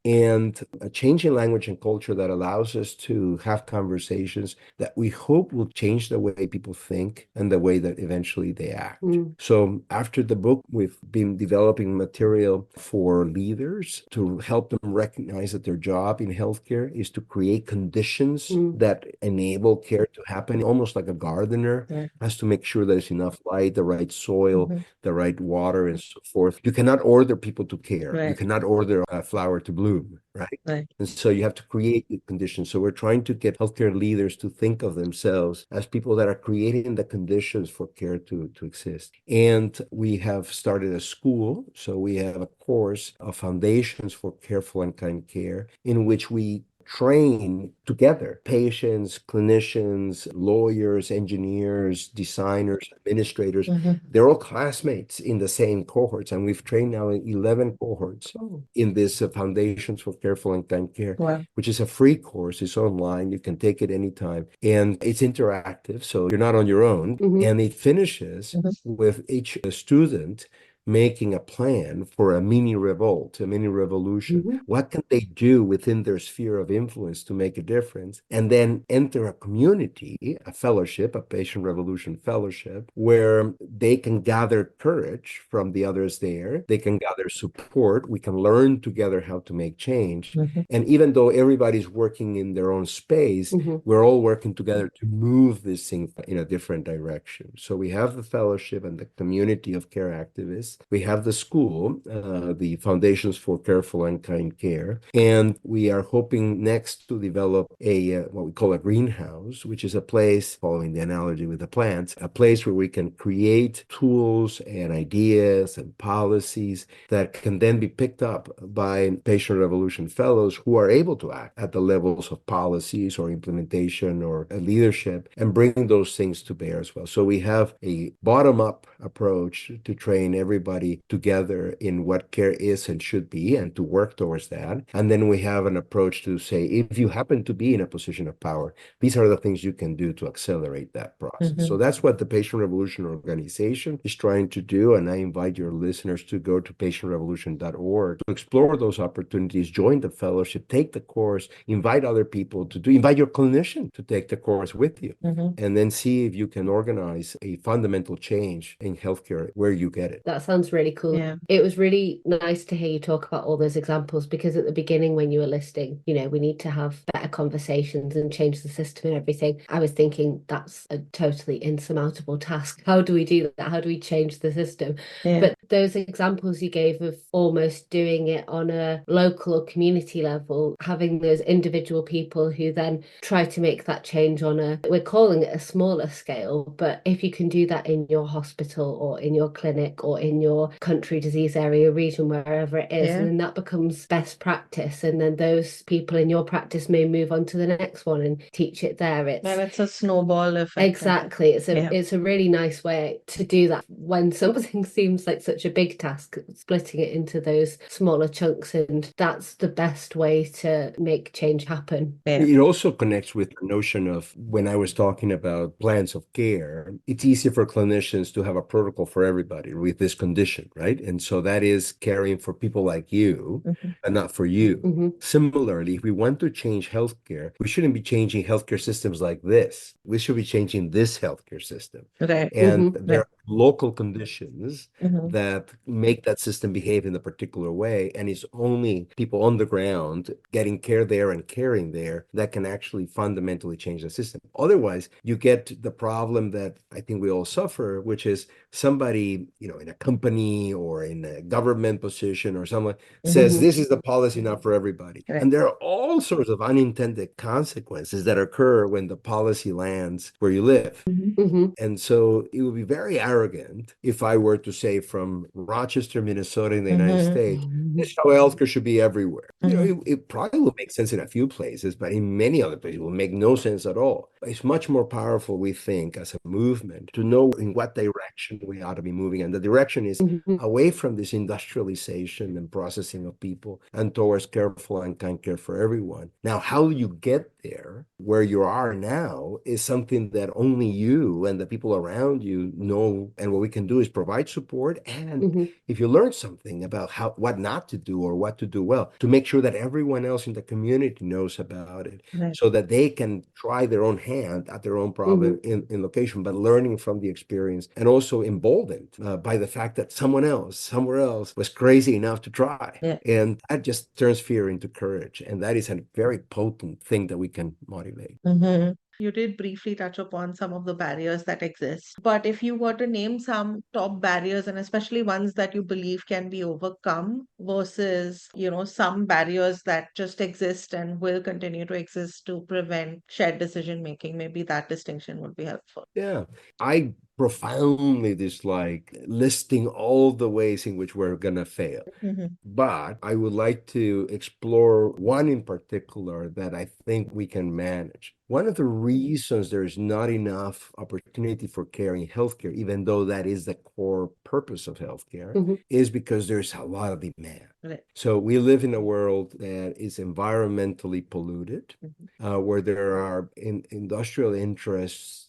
and a change in language and culture that allows us to have conversations that we hope will change the way people think and the way that eventually they act. Mm. So after the book, we've been developing material for leaders to help them recognize that their job in healthcare is to create conditions that enable care to happen, almost like a gardener Right. has to make sure there's enough light, the right soil, the right water, and so forth. You cannot order people to care. You Right. cannot order a flower to bloom, right? Right. And so you have to create the conditions. So we're trying to get healthcare leaders to think of themselves as people that are creating the conditions for care to exist. And we have started a school. So we have a course of foundations for careful and kind care in which we train together patients, clinicians, lawyers, engineers, designers, administrators. They're all classmates in the same cohorts. And we've trained now 11 cohorts in this Foundations for Careful and Kind Care, Wow. which is a free course. It's online. You can take it anytime. And it's interactive, so you're not on your own. And it finishes with each student making a plan for a mini revolt, a mini revolution. What can they do within their sphere of influence to make a difference? And then enter a community, a fellowship, a patient revolution fellowship, where they can gather courage from the others there. They can gather support. We can learn together how to make change. And even though everybody's working in their own space, we're all working together to move this thing in a different direction. So we have the fellowship and the community of care activists. We have the school, the Foundations for Careful and Kind Care, and we are hoping next to develop what we call a greenhouse, which is a place, following the analogy with the plants, a place where we can create tools and ideas and policies that can then be picked up by patient revolution fellows who are able to act at the levels of policies or implementation or leadership and bring those things to bear as well. So we have a bottom-up approach to train everybody together in what care is and should be and to work towards that. And then we have an approach to say, if you happen to be in a position of power, these are the things you can do to accelerate that process. So that's what the Patient Revolution organization is trying to do. And I invite your listeners to go to patientrevolution.org to explore those opportunities, join the fellowship, take the course, invite other people invite your clinician to take the course with you, and then see if you can organize a fundamental change in healthcare where you get it. That sounds really cool. Yeah. It was really nice to hear you talk about all those examples, because at the beginning when you were listing, we need to have better conversations and change the system and everything. I was thinking that's a totally insurmountable task. How do we do that? How do we change the system? Yeah. But those examples you gave of almost doing it on a local or community level, having those individual people who then try to make that change on we're calling it a smaller scale, but if you can do that in your hospital or in your clinic or in your country, disease area, region, wherever it is, and then that becomes best practice, and then those people in your practice may move on to the next one and teach it there. It's a snowball effect. Exactly. It's a really nice way to do that when something seems like such a big task, splitting it into those smaller chunks, and that's the best way to make change happen. It also connects with the notion of when I was talking about plans of care, it's easier for clinicians to have a protocol for everybody with this condition, right? And so that is caring for people like you and not for you. Similarly, if we want to change healthcare, we shouldn't be changing healthcare systems like this. We should be changing this healthcare system. Okay. And there are local conditions that make that system behave in a particular way. And it's only people on the ground getting care there and caring there that can actually fundamentally change the system. Otherwise, you get the problem that I think we all suffer, which is somebody, in a company or in a government position or someone says, this is the policy not for everybody. Right. And there are all sorts of unintended consequences that occur when the policy lands where you live. And so it would be very arrogant arrogant if I were to say from Rochester, Minnesota, in the United Mm-hmm. States, this is how healthcare should be everywhere. Mm-hmm. It probably will make sense in a few places, but in many other places, it will make no sense at all. It's much more powerful, we think, as a movement to know in what direction we ought to be moving. And the direction is Mhm. away from this industrialization and processing of people and towards careful and kind care for everyone. Now, how you get there, where you are now, is something that only you and the people around you know. And what we can do is provide support. And Mhm. if you learn something about what not to do or what to do well, to make sure that everyone else in the community knows about it, Right. so that they can try their own hand at their own problem in location, but learning from the experience and also emboldened by the fact that someone else somewhere else was crazy enough to try. Yeah. And that just turns fear into courage. And that is a very potent thing that we can motivate. Mm-hmm. You did briefly touch upon some of the barriers that exist, but if you were to name some top barriers, and especially ones that you believe can be overcome versus, some barriers that just exist and will continue to exist to prevent shared decision making, maybe that distinction would be helpful. Yeah, I profoundly dislike listing all the ways in which we're going to fail. Mm-hmm. But I would like to explore one in particular that I think we can manage. One of the reasons there is not enough opportunity for care in healthcare, even though that is the core purpose of healthcare, Mhm. is because there's a lot of demand. Right. So we live in a world that is environmentally polluted, where there are industrial interests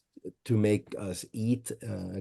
to make us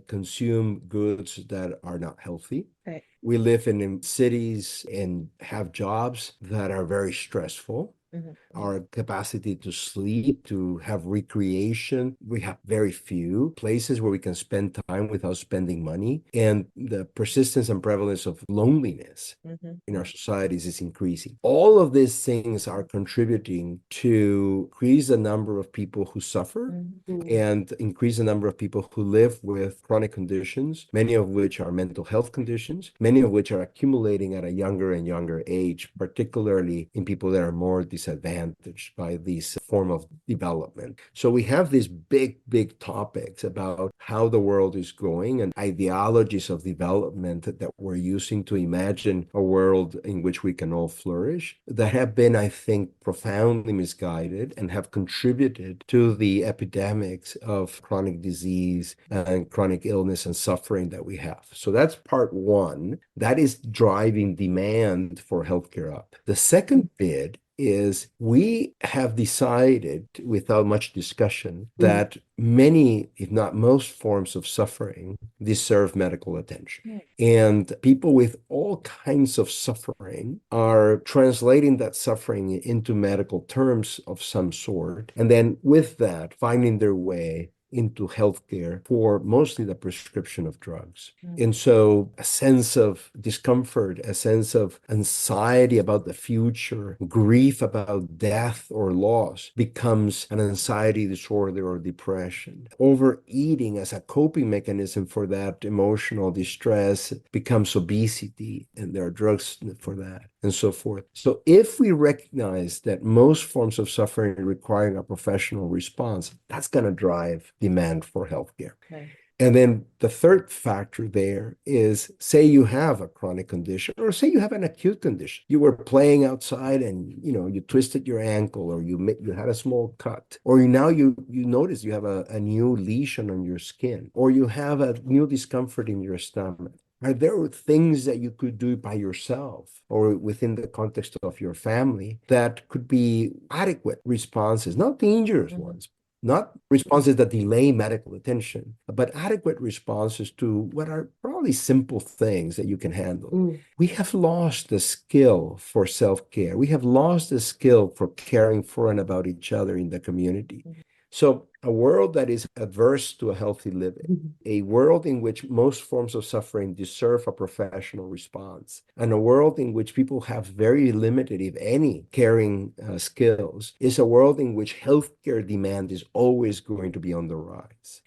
consume goods that are not healthy. Right. We live in cities and have jobs that are very stressful. Mm-hmm. Our capacity to sleep, to have recreation, we have very few places where we can spend time without spending money. And the persistence and prevalence of loneliness Mm-hmm. in our societies is increasing. All of these things are contributing to increase the number of people who suffer Mm-hmm. and increase the number of people who live with chronic conditions, many of which are mental health conditions, many of which are accumulating at a younger and younger age, particularly in people that are more disadvantaged by this form of development. So we have these big, big topics about how the world is going and ideologies of development that we're using to imagine a world in which we can all flourish that have been, I think, profoundly misguided and have contributed to the epidemics of chronic disease and chronic illness and suffering that we have. So that's part one. That is driving demand for healthcare up. The second bit is we have decided without much discussion that many, if not most forms of suffering deserve medical attention. And people with all kinds of suffering are translating that suffering into medical terms of some sort. And then with that, finding their way into healthcare for mostly the prescription of drugs. And so a sense of discomfort, a sense of anxiety about the future, grief about death or loss becomes an anxiety disorder or depression. Overeating as a coping mechanism for that emotional distress becomes obesity, and there are drugs for that, and so forth. So if we recognize that most forms of suffering requiring a professional response, that's going to drive demand for healthcare. Right. And then the third factor there is, say you have a chronic condition, or say you have an acute condition. You were playing outside and you twisted your ankle, or you had a small cut, or you notice you have a new lesion on your skin, or you have a new discomfort in your stomach. Are there things that you could do by yourself or within the context of your family that could be adequate responses, not dangerous ones, not responses that delay medical attention, but adequate responses to what are probably simple things that you can handle? We have lost the skill for self-care. We have lost the skill for caring for and about each other in the community. So a world that is adverse to a healthy living, a world in which most forms of suffering deserve a professional response, and a world in which people have very limited, if any, caring skills, is a world in which healthcare demand is always going to be on the rise.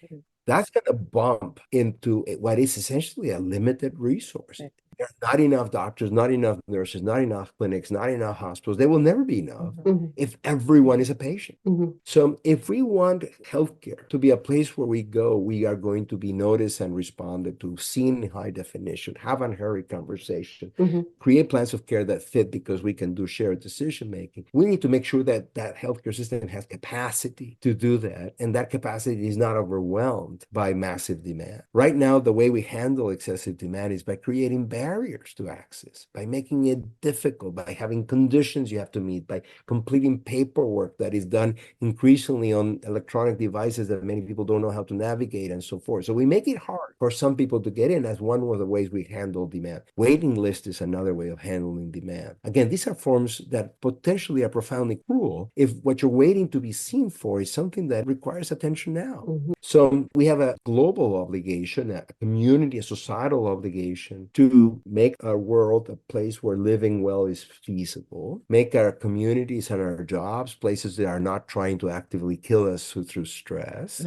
That's going to bump into what is essentially a limited resource. There are not enough doctors, not enough nurses, not enough clinics, not enough hospitals. There will never be enough if everyone is a patient. So if we want healthcare to be a place where we go, we are going to be noticed and responded to, seen in high definition, have unhurried conversation, create plans of care that fit because we can do shared decision making. We need to make sure that that healthcare system has capacity to do that, and that capacity is not overwhelmed by massive demand. Right now, the way we handle excessive demand is by creating barriers to access, by making it difficult, by having conditions you have to meet, by completing paperwork that is done increasingly on electronic devices that many people don't know how to navigate and so forth. So we make it hard for some people to get in as one of the ways we handle demand. Waiting list is another way of handling demand. Again, these are forms that potentially are profoundly cruel if what you're waiting to be seen for is something that requires attention now. So we have a global obligation, a community, a societal obligation to make our world a place where living well is feasible, make our communities and our jobs places that are not trying to actively kill us through stress,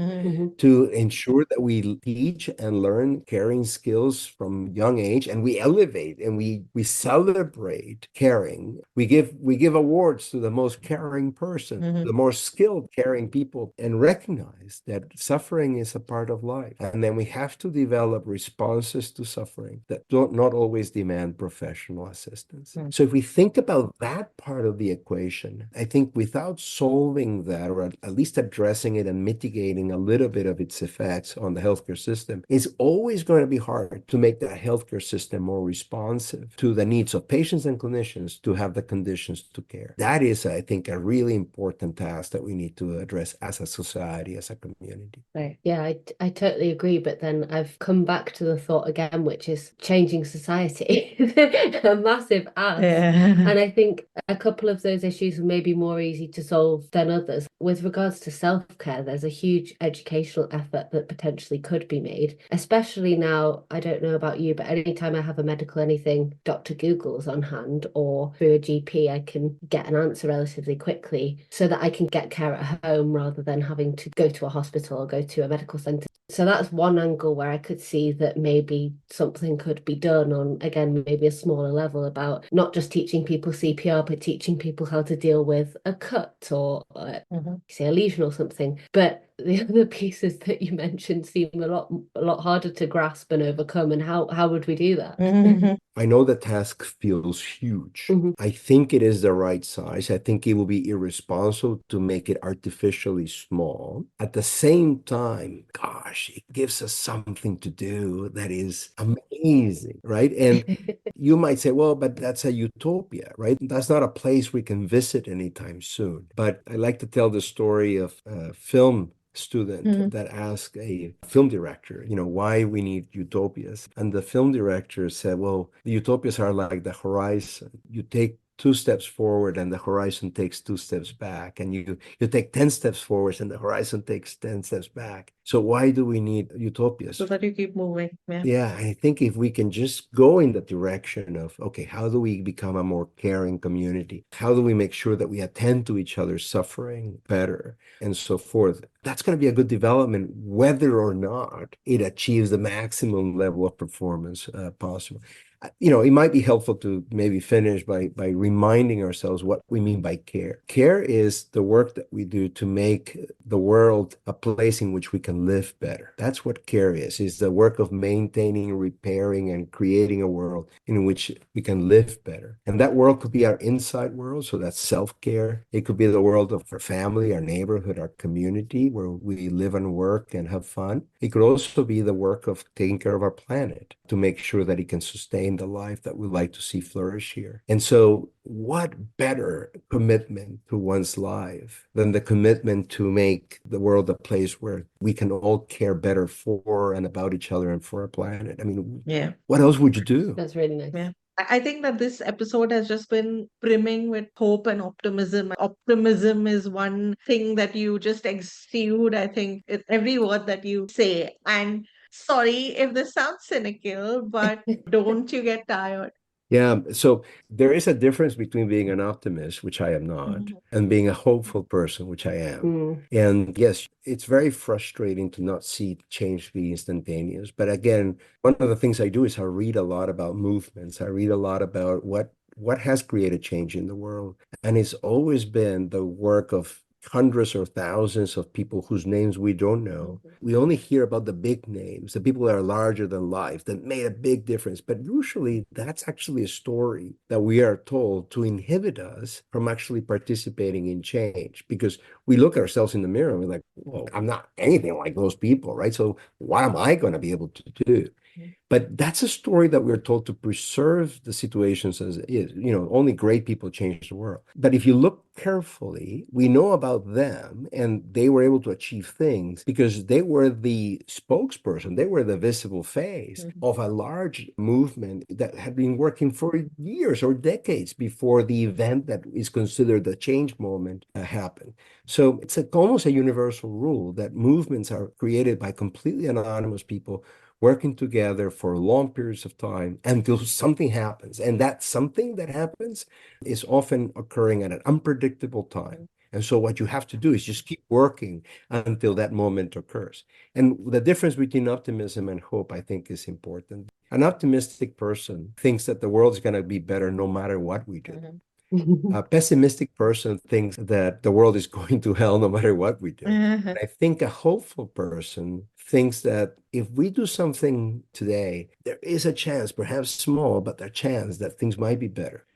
to ensure that we teach and learn caring skills from young age, and we elevate and we celebrate caring. We give awards to the most caring person, the more skilled caring people, and recognize that suffering is a part of life. And then we have to develop responses to suffering that don't not always demand professional assistance. So if we think about that part of the equation, I think without solving that, or at least addressing it and mitigating a little bit of its effects on the healthcare system, it's always going to be hard to make the healthcare system more responsive to the needs of patients and clinicians to have the conditions to care. That is, I think, a really important task that we need to address as a society, as a community. Right. Yeah, I totally agree. But then I've come back to the thought again, which is changing society, a massive ask. And I think a couple of those issues are maybe more easy to solve than others. With regards to self-care, there's a huge educational effort that potentially could be made, especially now. I don't know about you, but anytime I have a medical anything, Dr. Google's on hand, or through a GP, I can get an answer relatively quickly so that I can get care at home rather than having to go to a hospital or go to a medical centre. So that's one angle where I could see that maybe something could be done on, again, maybe a smaller level, about not just teaching people CPR, but teaching people how to deal with a cut or say a lesion or something. But the other pieces that you mentioned seem a lot harder to grasp and overcome. And how would we do that? I know the task feels huge. I think it is the right size. I think it will be irresponsible to make it artificially small. At the same time, gosh, it gives us something to do that is amazing, right? And you might say, well, but that's a utopia, right? That's not a place we can visit anytime soon. But I like to tell the story of a film student that asked a film director, why we need utopias. And the film director said, well, the utopias are like the horizon. You take 2 steps forward and the horizon takes 2 steps back, and you take 10 steps forward and the horizon takes 10 steps back. So why do we need utopias? So that you keep moving. Yeah, I think if we can just go in the direction of, okay, how do we become a more caring community? How do we make sure that we attend to each other's suffering better, and so forth? That's going to be a good development, whether or not it achieves the maximum level of performance possible. It might be helpful to maybe finish by reminding ourselves what we mean by care. Care is the work that we do to make the world a place in which we can live better. That's what care is the work of maintaining, repairing, and creating a world in which we can live better. And that world could be our inside world, so that's self-care. It could be the world of our family, our neighborhood, our community, where we live and work and have fun. It could also be the work of taking care of our planet to make sure that it can sustain the life that we'd like to see flourish here. And so what better commitment to one's life than the commitment to make the world a place where we can all care better for and about each other and for our planet? I mean, what else would you do? That's really nice. Yeah. I think that this episode has just been brimming with hope and optimism. Optimism is one thing that you just exude, I think, in every word that you say. And sorry if this sounds cynical, but don't you get tired? Yeah, so there is a difference between being an optimist, which I am not, Mhm. and being a hopeful person, which I am. Mm. And yes, it's very frustrating to not see change be instantaneous. But again, one of the things I do is I read a lot about movements. I read a lot about what has created change in the world. And it's always been the work of hundreds or thousands of people whose names we don't know. We only hear about the big names, the people that are larger than life, that made a big difference. But usually that's actually a story that we are told to inhibit us from actually participating in change because we look at ourselves in the mirror and we're like, well, I'm not anything like those people, right? So what am I going to be able to do? But that's a story that we're told to preserve the situations as it is. Only great people change the world. But if you look carefully, we know about them and they were able to achieve things because they were the spokesperson, they were the visible face of a large movement that had been working for years or decades before the event that is considered the change moment happened. So it's almost a universal rule that movements are created by completely anonymous people working together for long periods of time until something happens. And that something that happens is often occurring at an unpredictable time. And so what you have to do is just keep working until that moment occurs. And the difference between optimism and hope, I think, is important. An optimistic person thinks that the world is going to be better no matter what we do. A pessimistic person thinks that the world is going to hell no matter what we do. Mhm. I think a hopeful person thinks that if we do something today, there is a chance, perhaps small, but a chance that things might be better.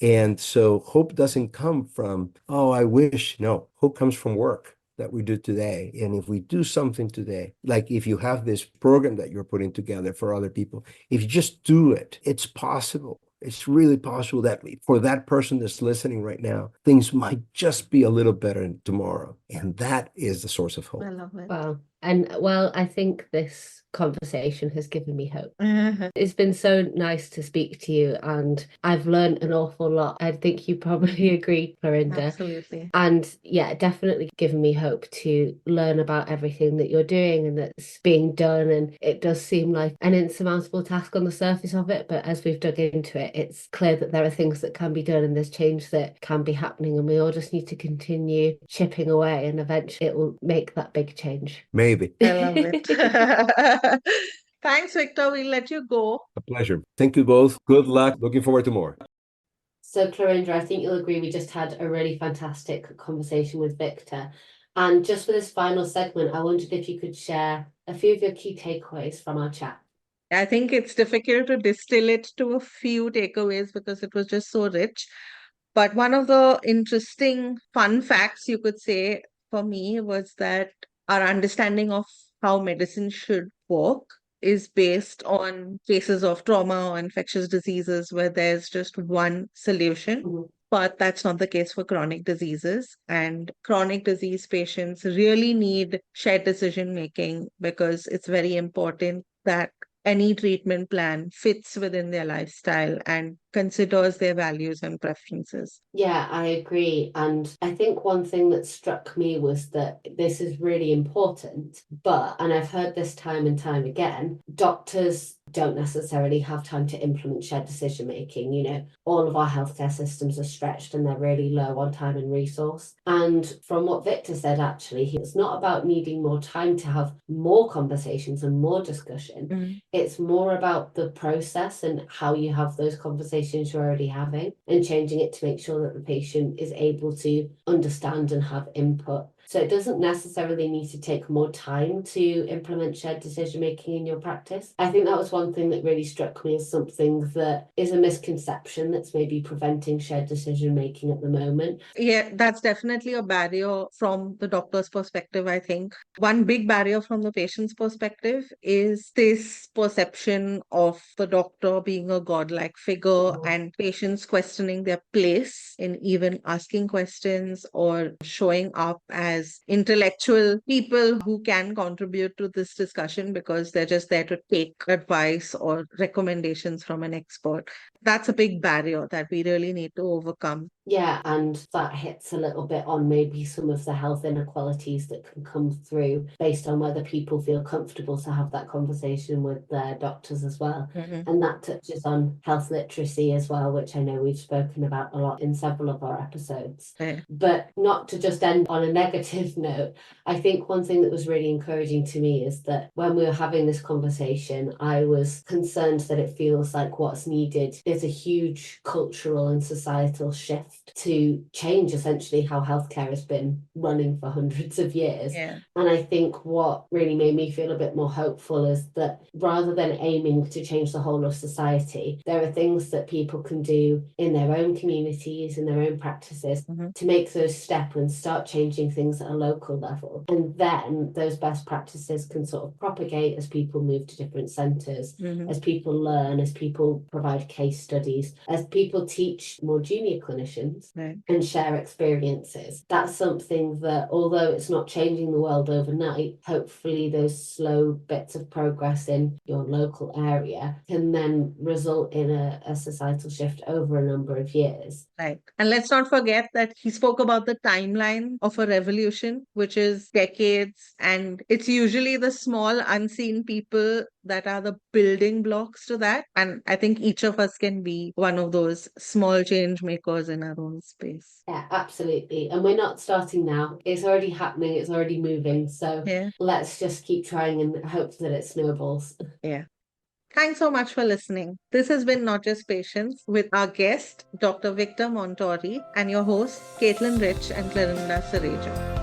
And so hope doesn't come from, oh, I wish. No, hope comes from work that we do today. And if we do something today, like if you have this program that you're putting together for other people, if you just do it, it's possible. It's really possible that for that person that's listening right now, things might just be a little better tomorrow. And that is the source of I hope. love it. Wow. And well, I think this conversation has given me hope. Mhm. It's been so nice to speak to you, and I've learned an awful lot. I think you probably agree, Clarinda. Absolutely. And yeah, definitely given me hope to learn about everything that you're doing and that's being done. And it does seem like an insurmountable task on the surface of it, but as we've dug into it, it's clear that there are things that can be done and there's change that can be happening, and we all just need to continue chipping away, and eventually it will make that big change. Maybe. I love it. Thanks, Victor. We'll let you go. A pleasure. Thank you both. Good luck. Looking forward to more. So, Clarinda, I think you'll agree we just had a really fantastic conversation with Victor. And just for this final segment, I wondered if you could share a few of your key takeaways from our chat. I think it's difficult to distill it to a few takeaways because it was just so rich. But one of the interesting fun facts you could say for me was that our understanding of how medicine should work is based on cases of trauma or infectious diseases where there's just one solution. Mhm. But that's not the case for chronic diseases. And chronic disease patients really need shared decision making because it's very important that any treatment plan fits within their lifestyle and considers their values and preferences. Yeah, I agree. And I think one thing that struck me was that this is really important, and I've heard this time and time again, doctors don't necessarily have time to implement shared decision making. All of our healthcare systems are stretched and they're really low on time and resource. And from what Victor said, actually, it's not about needing more time to have more conversations and more discussion. It's more about the process and how you have those conversations you're already having and changing it to make sure that the patient is able to understand and have input. So it doesn't necessarily need to take more time to implement shared decision making in your practice. I think that was one thing that really struck me as something that is a misconception that's maybe preventing shared decision making at the moment. Yeah, that's definitely a barrier from the doctor's perspective, I think. One big barrier from the patient's perspective is this perception of the doctor being a godlike figure and patients questioning their place in even asking questions or showing up as intellectual people who can contribute to this discussion because they're just there to take advice or recommendations from an expert. that's a big barrier that we really need to overcome. Yeah, and that hits a little bit on maybe some of the health inequalities that can come through based on whether people feel comfortable to have that conversation with their doctors as well. And that touches on health literacy as well, which I know we've spoken about a lot in several of our episodes. But not to just end on a negative note, I think one thing that was really encouraging to me is that when we were having this conversation, I was concerned that it feels like what's needed is a huge cultural and societal shift to change essentially how healthcare has been running for hundreds of years. And I think what really made me feel a bit more hopeful is that rather than aiming to change the whole of society, there are things that people can do in their own communities, in their own practices, to make those step and start changing things at a local level. And then those best practices can sort of propagate as people move to different centres, as people learn, as people provide case studies, as people teach more junior clinicians and share experiences. That's something that, although it's not changing the world overnight, hopefully those slow bits of progress in your local area can then result in a societal shift over a number of years. Right. And let's not forget that he spoke about the timeline of a revolution, which is decades. And it's usually the small unseen people that are the building blocks to that. And I think each of us can be one of those small change makers in our own space. Yeah, absolutely. And we're not starting now. It's already happening. It's already moving. So let's just keep trying and hope that it snowballs. Yeah. Thanks so much for listening. This has been Not Just Patients with our guest, Dr. Victor Montori, and your hosts, Caitlin Rich and Clarinda Sareja.